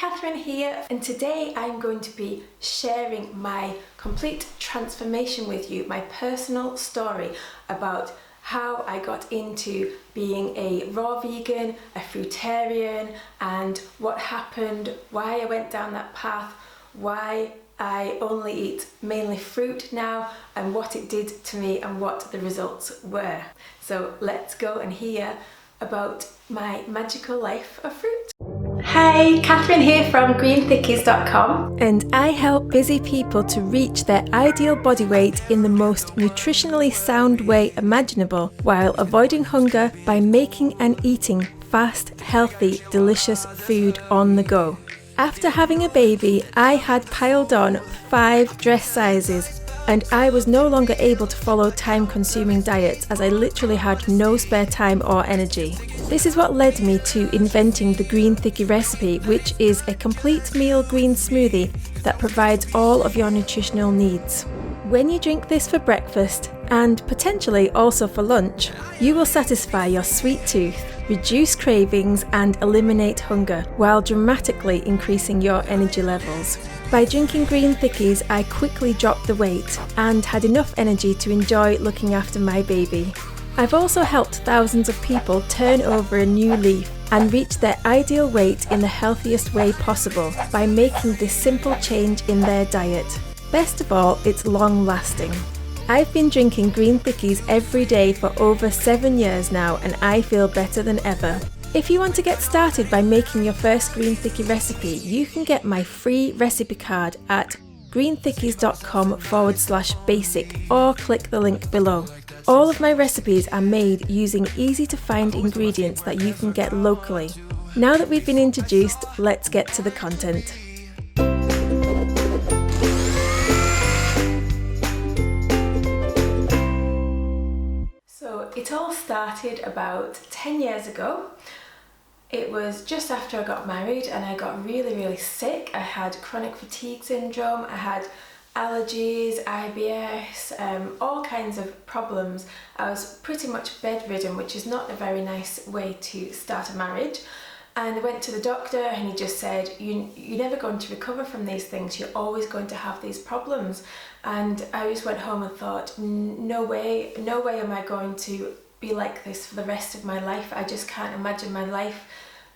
Catherine here, and today I'm going to be sharing my complete transformation with you, my personal story about how I got into being a raw vegan, a fruitarian, and what happened, why I went down that path, why I only eat mainly fruit now, and what it did to me and what the results were. So let's go and hear about my magical life of fruit. Hi, Catherine here from greenthickies.com, and I help busy people to reach their ideal body weight in the most nutritionally sound way imaginable while avoiding hunger by making and eating fast, healthy, delicious food on the go. After having a baby, I had piled on 5 dress sizes and I was no longer able to follow time-consuming diets as I literally had no spare time or energy. This is what led me to inventing the Green Thickie recipe, which is a complete meal green smoothie that provides all of your nutritional needs. When you drink this for breakfast, and potentially also for lunch, you will satisfy your sweet tooth, reduce cravings and eliminate hunger, while dramatically increasing your energy levels. By drinking Green Thickies, I quickly dropped the weight and had enough energy to enjoy looking after my baby. I've also helped thousands of people turn over a new leaf and reach their ideal weight in the healthiest way possible by making this simple change in their diet. Best of all, it's long lasting. I've been drinking Green Thickies every day for over 7 years now, and I feel better than ever. If you want to get started by making your first Green Thickie recipe, you can get my free recipe card at greenthickies.com/basic or click the link below. All of my recipes are made using easy to find ingredients that you can get locally. Now that we've been introduced, let's get to the content. It all started about 10 years ago. It was just after I got married and I got really sick. I had chronic fatigue syndrome, I had allergies, IBS, all kinds of problems. I was pretty much bedridden, which is not a very nice way to start a marriage. And I went to the doctor and he just said, you're never going to recover from these things, you're always going to have these problems. And I just went home and thought, no way am I going to be like this for the rest of my life. I just can't imagine my life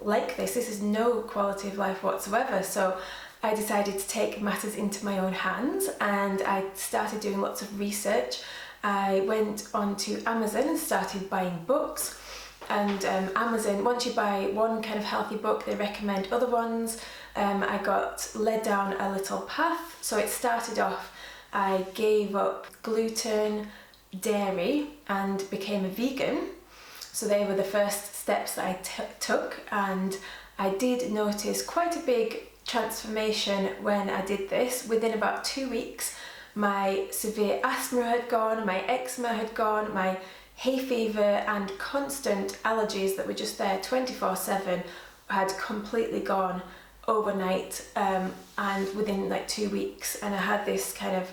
like this. This is no quality of life whatsoever. So I decided to take matters into my own hands and I started doing lots of research. I went onto Amazon and started buying books. And Amazon, once you buy one kind of healthy book, they recommend other ones. I got led down a little path. So it started off, I gave up gluten, dairy and became a vegan. So they were the first steps that I took, and I did notice quite a big transformation when I did this. Within about 2 weeks, my severe asthma had gone, my eczema had gone, my hay fever and constant allergies that were just there 24/7 had completely gone overnight, and within like 2 weeks. And I had this kind of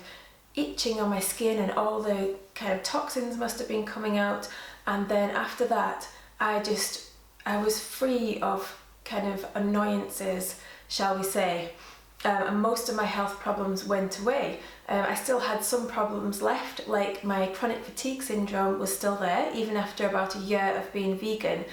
itching on my skin and all the kind of toxins must have been coming out. And then after that, I was free of kind of annoyances, shall we say, and most of my health problems went away. I still had some problems left, like my chronic fatigue syndrome was still there even after about a year of being vegan.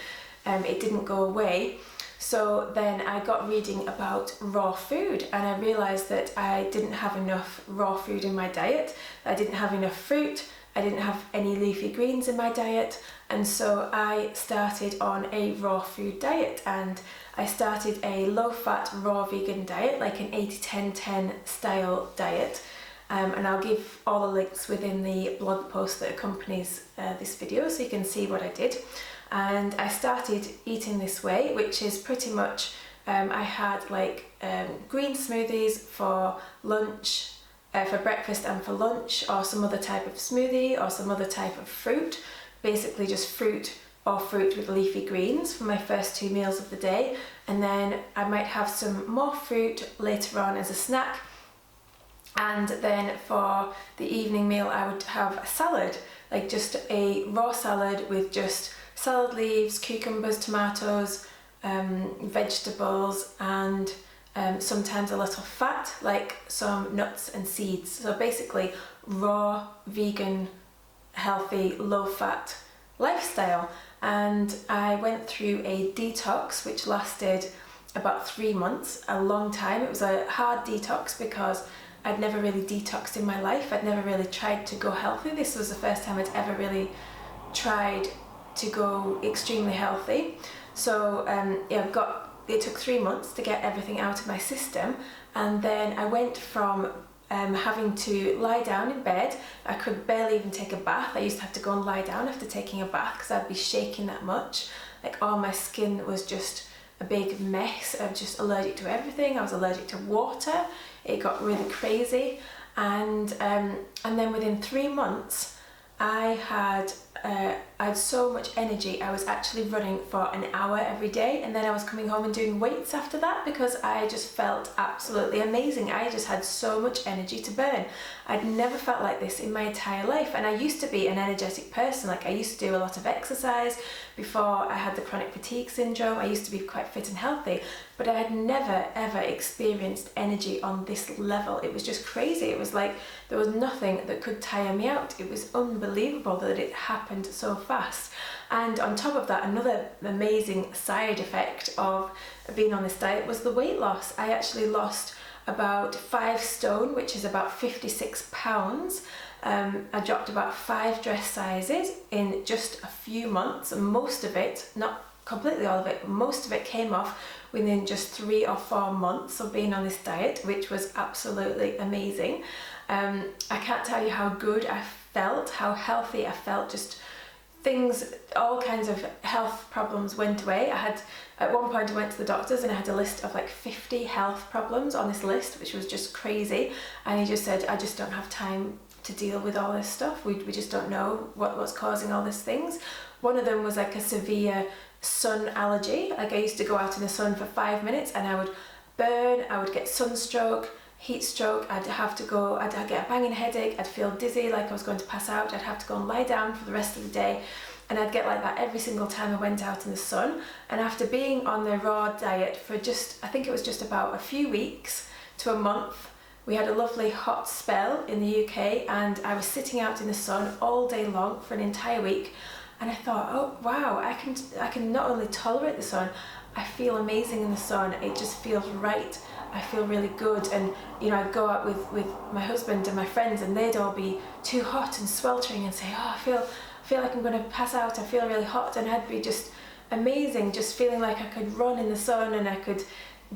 It didn't go away. So then I got reading about raw food and I realised that I didn't have enough raw food in my diet. I didn't have enough fruit, I didn't have any leafy greens in my diet, and so I started on a raw food diet, and I started a low-fat raw vegan diet, like an 80-10-10 style diet. And I'll give all the links within the blog post that accompanies this video so you can see what I did. And I started eating this way, which is pretty much, I had like green smoothies for lunch, for breakfast and for lunch, or some other type of smoothie or some other type of fruit, basically just fruit or fruit with leafy greens for my first 2 meals of the day. And then I might have some more fruit later on as a snack. And then for the evening meal I would have a salad, like just a raw salad with just salad leaves, cucumbers, tomatoes, vegetables and sometimes a little fat, like some nuts and seeds. So basically raw, vegan, healthy, low-fat lifestyle. And I went through a detox which lasted about 3 months, a long time. It was a hard detox because I'd never really detoxed in my life. I'd never really tried to go healthy. This was the first time I'd ever really tried to go extremely healthy. So it took 3 months to get everything out of my system, and then I went from having to lie down in bed. I could barely even take a bath. I used to have to go and lie down after taking a bath because I'd be shaking that much. Like, all my skin was just a big mess. I'm just allergic to everything. I was allergic to water. It got really crazy, and then within 3 months I had so much energy. I was actually running for an hour every day, and then I was coming home and doing weights after that because I just felt absolutely amazing. I just had so much energy to burn. I'd never felt like this in my entire life, and I used to be an energetic person. Like, I used to do a lot of exercise before I had the chronic fatigue syndrome. I used to be quite fit and healthy, but I had never ever experienced energy on this level. It was just crazy. It was like there was nothing that could tire me out. It was unbelievable that it happened so fast. And on top of that, another amazing side effect of being on this diet was the weight loss. I actually lost about 5 stone, which is about 56 pounds. I dropped about 5 dress sizes in just a few months, and most of it, not completely all of it, but most of it came off within just 3 or 4 months of being on this diet, which was absolutely amazing. I can't tell you how good I felt, how healthy I felt. Just things, all kinds of health problems went away. At one point I went to the doctors and I had a list of like 50 health problems on this list, which was just crazy. And he just said, I just don't have time to deal with all this stuff. We just don't know what's causing all these things. One of them was like a severe sun allergy. Like, I used to go out in the sun for 5 minutes and I would burn, I would get sunstroke, heat stroke, I'd get a banging headache, I'd feel dizzy, like I was going to pass out, I'd have to go and lie down for the rest of the day, and I'd get like that every single time I went out in the sun. And after being on the raw diet for I think it was just about a few weeks to a month, we had a lovely hot spell in the UK, and I was sitting out in the sun all day long for an entire week, and I thought, oh wow, I can not only tolerate the sun, I feel amazing in the sun. It just feels right. I feel really good. And I'd go out with my husband and my friends, and they'd all be too hot and sweltering and say, oh, I feel like I'm going to pass out, I feel really hot, and I'd be just amazing, just feeling like I could run in the sun and I could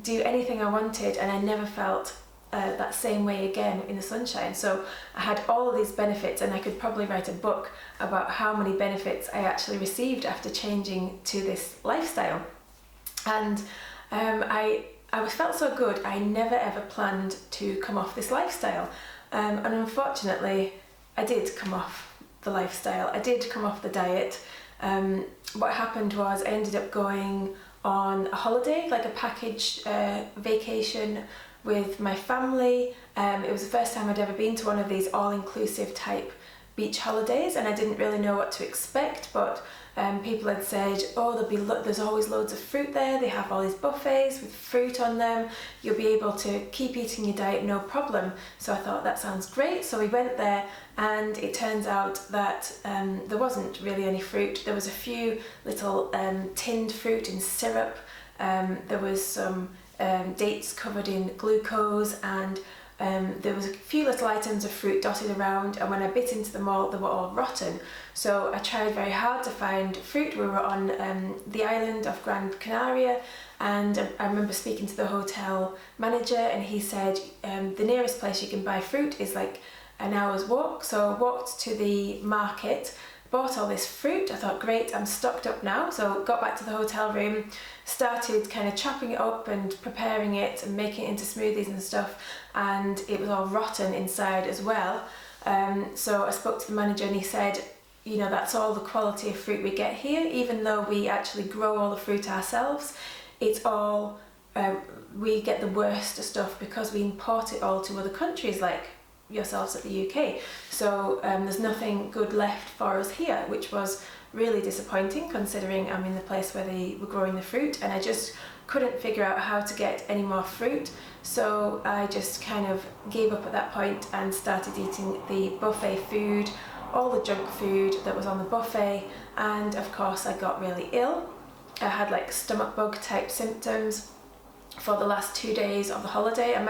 do anything I wanted, and I never felt that same way again in the sunshine. So I had all of these benefits, and I could probably write a book about how many benefits I actually received after changing to this lifestyle. And I felt so good. I never ever planned to come off this lifestyle, and unfortunately I did come off the lifestyle. I did come off the diet. What happened was I ended up going on a holiday, like a package vacation with my family. It was the first time I'd ever been to one of these all-inclusive type beach holidays, and I didn't really know what to expect, but people had said, oh, there's always loads of fruit there, they have all these buffets with fruit on them, you'll be able to keep eating your diet no problem. So I thought, that sounds great. So we went there, and it turns out that there wasn't really any fruit. There was a few little tinned fruit in syrup, there was some dates covered in glucose, and there was a few little items of fruit dotted around, and when I bit into them all, they were all rotten. So I tried very hard to find fruit. We were on the island of Gran Canaria, and I remember speaking to the hotel manager, and he said the nearest place you can buy fruit is like an hour's walk. So I walked to the market, bought all this fruit. I thought, great, I'm stocked up now. So got back to the hotel room, started kind of chopping it up and preparing it and making it into smoothies and stuff, and it was all rotten inside as well. So I spoke to the manager, and he said, that's all the quality of fruit we get here, even though we actually grow all the fruit ourselves. It's all, we get the worst stuff because we import it all to other countries like yourselves at the UK. So there's nothing good left for us here, which was really disappointing considering I'm in the place where they were growing the fruit, and I just couldn't figure out how to get any more fruit. So I just kind of gave up at that point and started eating the buffet food, all the junk food that was on the buffet, and of course I got really ill. I had like stomach bug type symptoms for the last 2 days of the holiday. I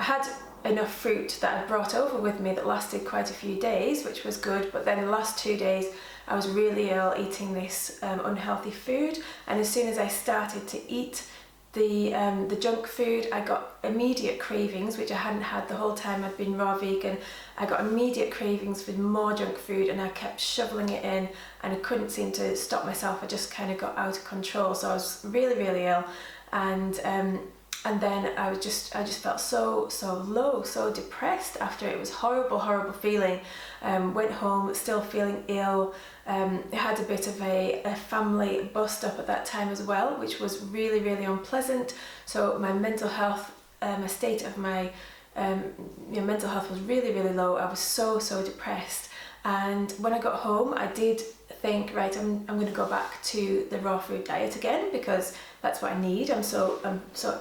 had enough fruit that I brought over with me that lasted quite a few days, which was good, but then the last 2 days I was really ill eating this unhealthy food, and as soon as I started to eat the junk food, I got immediate cravings, which I hadn't had the whole time I'd been raw vegan. I got immediate cravings for more junk food, and I kept shoveling it in, and I couldn't seem to stop myself. I just kind of got out of control. So I was really, really ill, and then I just felt so low, so depressed after. It was horrible feeling. Went home still feeling ill. Had a bit of a family bust up at that time as well, which was really, really unpleasant. So my mental health, a state of my mental health was really, really low. I was so depressed. And when I got home, I did think, right, I'm going to go back to the raw food diet again, because that's what I need. I'm so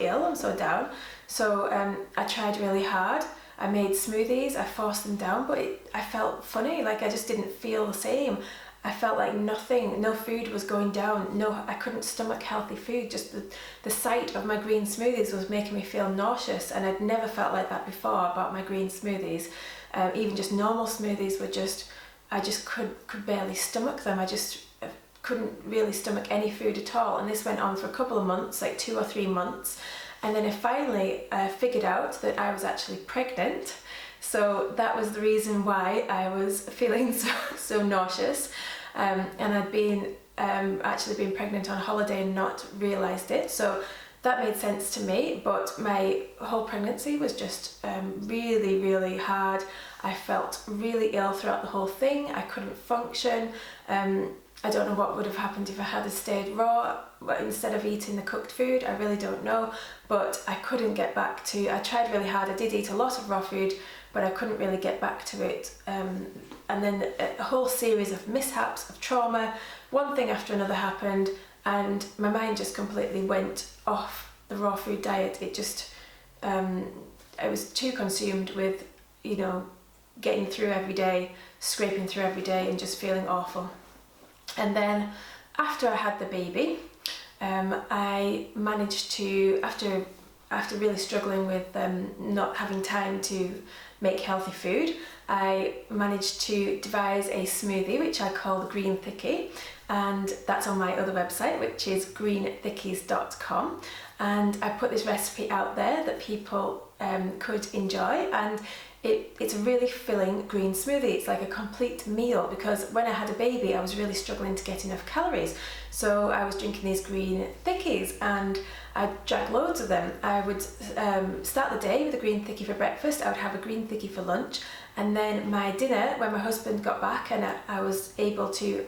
ill, I'm so down. So I tried really hard. I made smoothies, I forced them down, but I felt funny, like I just didn't feel the same. I felt like no food was going down. I couldn't stomach healthy food. Just the sight of my green smoothies was making me feel nauseous, and I'd never felt like that before about my green smoothies. Even just normal smoothies I just could barely stomach them. I just couldn't really stomach any food at all. And this went on for a couple of months, like 2 or 3 months. And then I finally figured out that I was actually pregnant. So that was the reason why I was feeling so nauseous. And I'd been actually been pregnant on holiday and not realised it. So that made sense to me, but my whole pregnancy was just really, really hard. I felt really ill throughout the whole thing. I couldn't function. I don't know what would have happened if I had stayed raw instead of eating the cooked food. I really don't know, but I couldn't get back to. I tried really hard. I did eat a lot of raw food, but I couldn't really get back to it. And then a whole series of mishaps, of trauma, one thing after another happened, and my mind just completely went off the raw food diet. It just, I was too consumed with, getting through every day, scraping through every day, and just feeling awful. And then after I had the baby, I managed to, after really struggling with not having time to make healthy food, I managed to devise a smoothie which I call the Green Thickie, and that's on my other website, which is greenthickies.com. And I put this recipe out there that people could enjoy, and it's a really filling green smoothie. It's like a complete meal, because when I had a baby I was really struggling to get enough calories. So I was drinking these Green Thickies, and I drank loads of them. I would start the day with a Green Thickie for breakfast, I would have a Green Thickie for lunch, and then my dinner, when my husband got back and I was able to,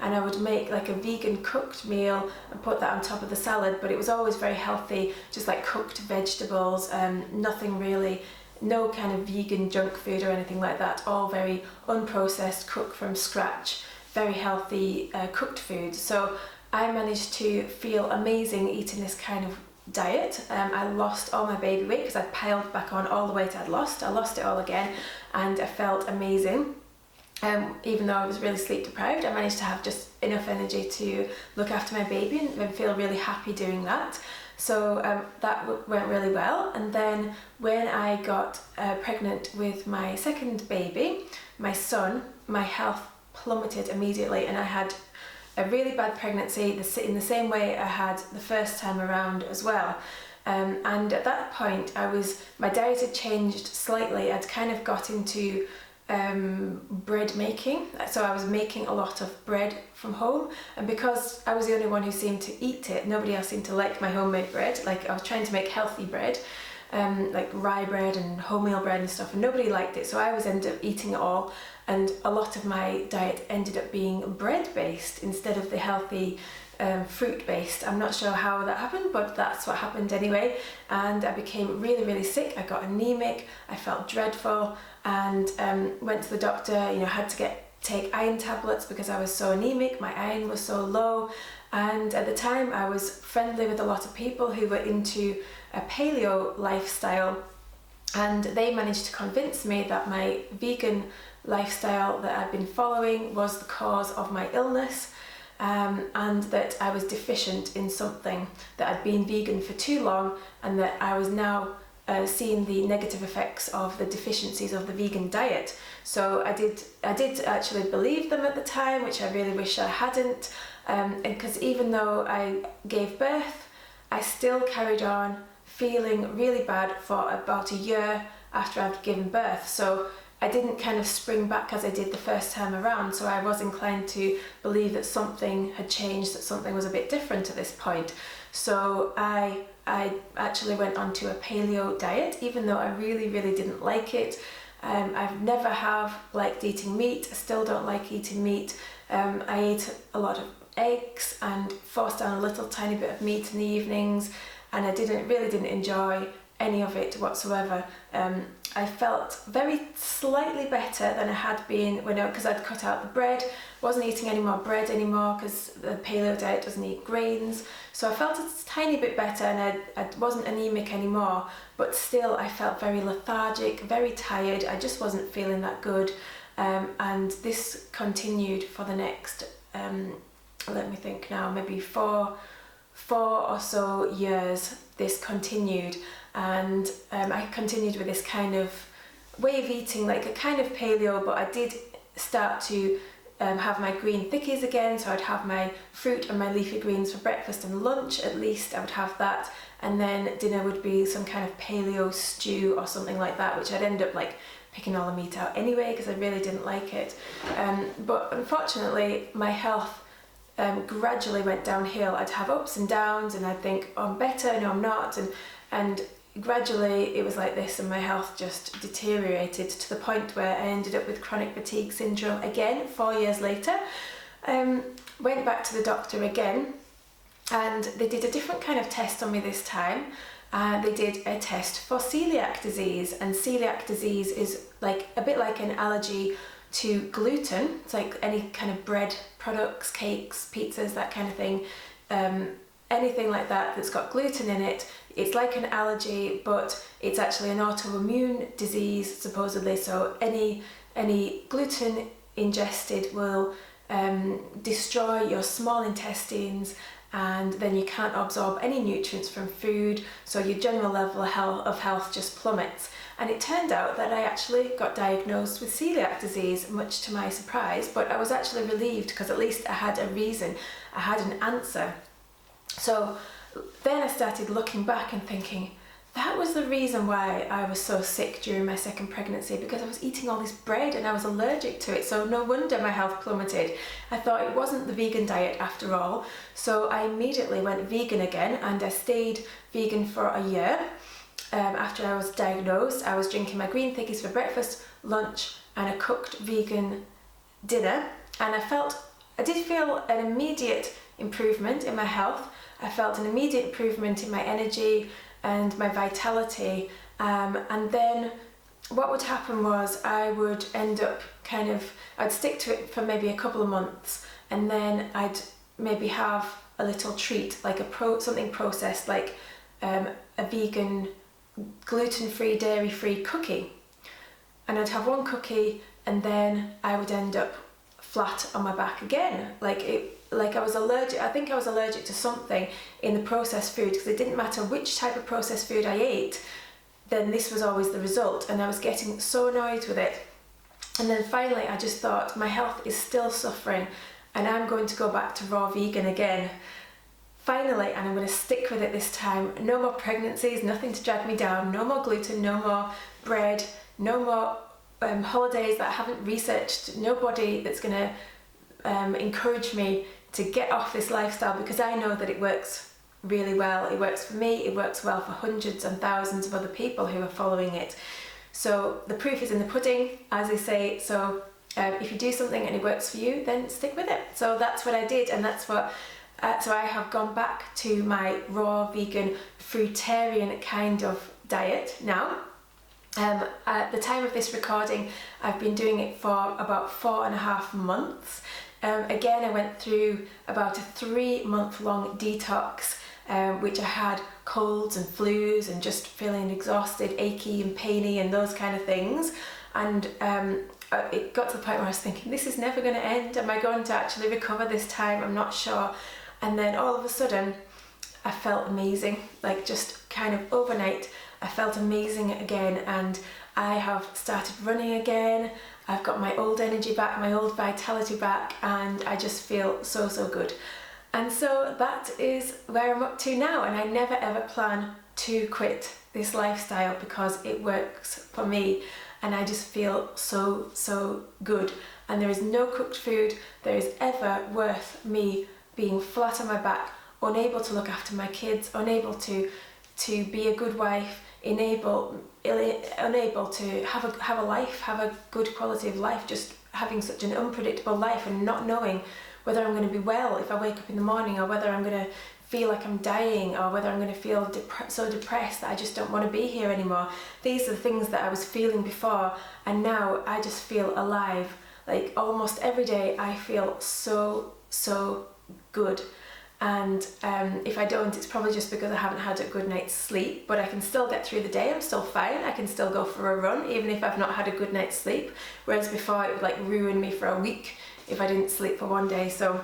and I would make like a vegan cooked meal and put that on top of the salad, but it was always very healthy, just like cooked vegetables, nothing really, no kind of vegan junk food or anything like that, all very unprocessed, cooked from scratch, very healthy cooked food. So I managed to feel amazing eating this kind of diet. I lost all my baby weight because I'd piled back on all the weight I'd lost. I lost it all again, and I felt amazing. Even though I was really sleep deprived, I managed to have just enough energy to look after my baby and feel really happy doing that. So that went really well. And then when I got pregnant with my second baby, my son, my health plummeted immediately, and I had a really bad pregnancy in the same way I had the first time around as well. And at that point my diet had changed slightly. I'd kind of got into bread making, so I was making a lot of bread from home, and because I was the only one who seemed to eat it, nobody else seemed to like my homemade bread. Like, I was trying to make healthy bread, like rye bread and wholemeal bread and stuff, and nobody liked it, so I ended up eating it all, and a lot of my diet ended up being bread based instead of the healthy fruit based. I'm not sure how that happened, but that's what happened anyway, and I became really, really sick. I got anemic, I felt dreadful, and went to the doctor, had to get take iron tablets because I was so anemic, my iron was so low. And at the time I was friendly with a lot of people who were into a paleo lifestyle, and they managed to convince me that my vegan lifestyle that I'd been following was the cause of my illness, and that I was deficient in something, that I'd been vegan for too long, and that I was now seeing the negative effects of the deficiencies of the vegan diet. So I did actually believe them at the time, which I really wish I hadn't, because even though I gave birth, I still carried on feeling really bad for about a year after I'd given birth. So I didn't kind of spring back as I did the first time around, so I was inclined to believe that something had changed, that something was a bit different at this point. So I actually went onto a paleo diet, even though I really didn't like it. I've never have liked eating meat. I still don't like eating meat. I ate a lot of eggs and forced down a little tiny bit of meat in the evenings, and I really didn't enjoy any of it whatsoever. I felt very slightly better than I had been because I'd cut out the bread, wasn't eating any more bread anymore because the paleo diet doesn't eat grains. So I felt a tiny bit better, and I wasn't anemic anymore, but still I felt very lethargic, very tired. I just wasn't feeling that good. And this continued for the next, let me think now, maybe four or so years. This continued, and I continued with this kind of way of eating, like a kind of paleo, but I did start to have my green thickies again. So I'd have my fruit and my leafy greens for breakfast and lunch, at least I would have that, and then dinner would be some kind of paleo stew or something like that, which I'd end up like picking all the meat out anyway because I really didn't like it. But unfortunately my health gradually went downhill. I'd have ups and downs, and I'd think, oh, I'm better, no I'm not, and gradually it was like this, and my health just deteriorated to the point where I ended up with chronic fatigue syndrome again 4 years later. Went back to the doctor again, and they did a different kind of test on me this time. They did a test for celiac disease, and celiac disease is like a bit like an allergy to gluten. It's like any kind of bread products, cakes, pizzas, that kind of thing. Anything like that that's got gluten in it, it's like an allergy, but it's actually an autoimmune disease supposedly. So any gluten ingested will destroy your small intestines, and then you can't absorb any nutrients from food, so your general level of health just plummets. And it turned out that I actually got diagnosed with celiac disease, much to my surprise, but I was actually relieved because at least I had a reason, I had an answer. So then I started looking back and thinking, that was the reason why I was so sick during my second pregnancy, because I was eating all this bread and I was allergic to it, so no wonder my health plummeted. I thought it wasn't the vegan diet after all, so I immediately went vegan again, and I stayed vegan for a year. After I was diagnosed, I was drinking my green thickies for breakfast, lunch, and a cooked vegan dinner, and I did feel an immediate improvement in my health. I felt an immediate improvement in my energy and my vitality, and then what would happen was I would end up I'd stick to it for maybe a couple of months, and then I'd maybe have a little treat, like something processed, like a vegan, gluten-free, dairy-free cookie, and I'd have one cookie, and then I would end up flat on my back again, like I was allergic. I think I was allergic to something in the processed food, because it didn't matter which type of processed food I ate, then this was always the result, and I was getting so annoyed with it. And then finally I just thought, my health is still suffering, and I'm going to go back to raw vegan again. Finally, and I'm going to stick with it this time. No more pregnancies, nothing to drag me down, no more gluten, no more bread, no more holidays that I haven't researched, nobody that's going to encourage me to get off this lifestyle, because I know that it works really well. It works for me, it works well for hundreds and thousands of other people who are following it. So the proof is in the pudding, as they say. So if you do something and it works for you, then stick with it. So that's what I did, and that's what so I have gone back to my raw vegan fruitarian kind of diet now, At the time of this recording, I've been doing it for about 4.5 months. Again, I went through about a 3-month-long detox, which I had colds and flus and just feeling exhausted, achy and painy and those kind of things. And it got to the point where I was thinking, this is never going to end. Am I going to actually recover this time? I'm not sure. And then all of a sudden, I felt amazing. Like just kind of overnight, I felt amazing again, and I have started running again. I've got my old energy back, my old vitality back, and I just feel so good. And so that is where I'm up to now, and I never ever plan to quit this lifestyle because it works for me, and I just feel so good. And there is no cooked food that is ever worth me being flat on my back, unable to look after my kids, unable to be a good wife, unable to have a life, have a good quality of life, just having such an unpredictable life and not knowing whether I'm going to be well if I wake up in the morning, or whether I'm going to feel like I'm dying, or whether I'm going to feel so depressed that I just don't want to be here anymore. These are the things that I was feeling before, and now I just feel alive. Like almost every day I feel so good. And if I don't, it's probably just because I haven't had a good night's sleep, but I can still get through the day. I'm still fine. I can still go for a run even if I've not had a good night's sleep, whereas before it would like ruin me for a week if I didn't sleep for one day. So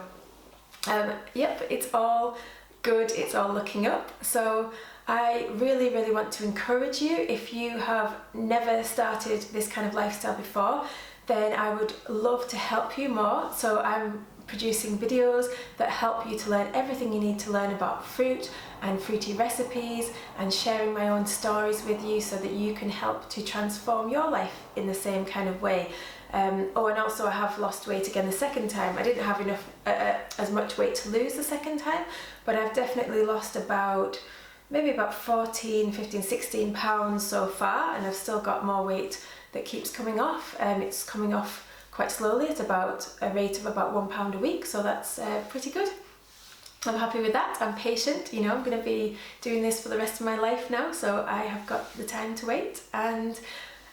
yep, it's all good, it's all looking up. So I really want to encourage you, if you have never started this kind of lifestyle before, then I would love to help you more. So I'm producing videos that help you to learn everything you need to learn about fruit and fruity recipes, and sharing my own stories with you so that you can help to transform your life in the same kind of way. And also I have lost weight again the second time. I didn't have enough as much weight to lose the second time, but I've definitely lost maybe about 14, 15, 16 pounds so far, and I've still got more weight that keeps coming off. It's coming off quite slowly at about a rate of about £1 a week, so that's pretty good. I'm happy with that. I'm patient, I'm going to be doing this for the rest of my life now, so I have got the time to wait, and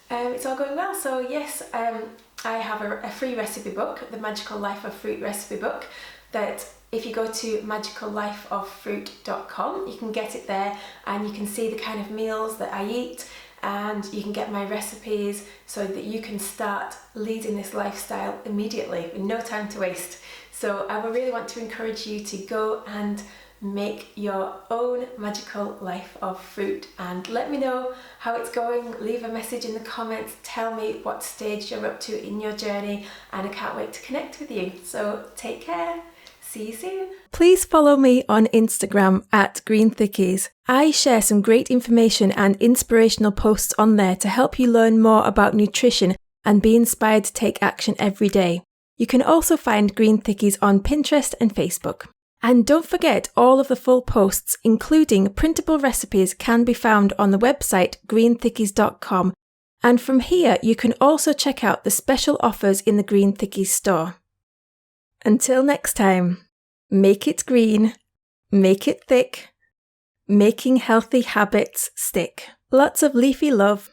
it's all going well. So yes, I have a free recipe book, the Magical Life of Fruit recipe book, that if you go to magicallifeoffruit.com, you can get it there, and you can see the kind of meals that I eat, and you can get my recipes so that you can start leading this lifestyle immediately with no time to waste. So I would really want to encourage you to go and make your own magical life of fruit, and let me know how it's going. Leave a message in the comments, tell me what stage you're up to in your journey, and I can't wait to connect with you. So take care. See you soon. Please follow me on Instagram at Green Thickies. I share some great information and inspirational posts on there to help you learn more about nutrition and be inspired to take action every day. You can also find Green Thickies on Pinterest and Facebook. And don't forget, all of the full posts, including printable recipes, can be found on the website greenthickies.com. And from here, you can also check out the special offers in the Green Thickies store. Until next time, make it green, make it thick, making healthy habits stick. Lots of leafy love.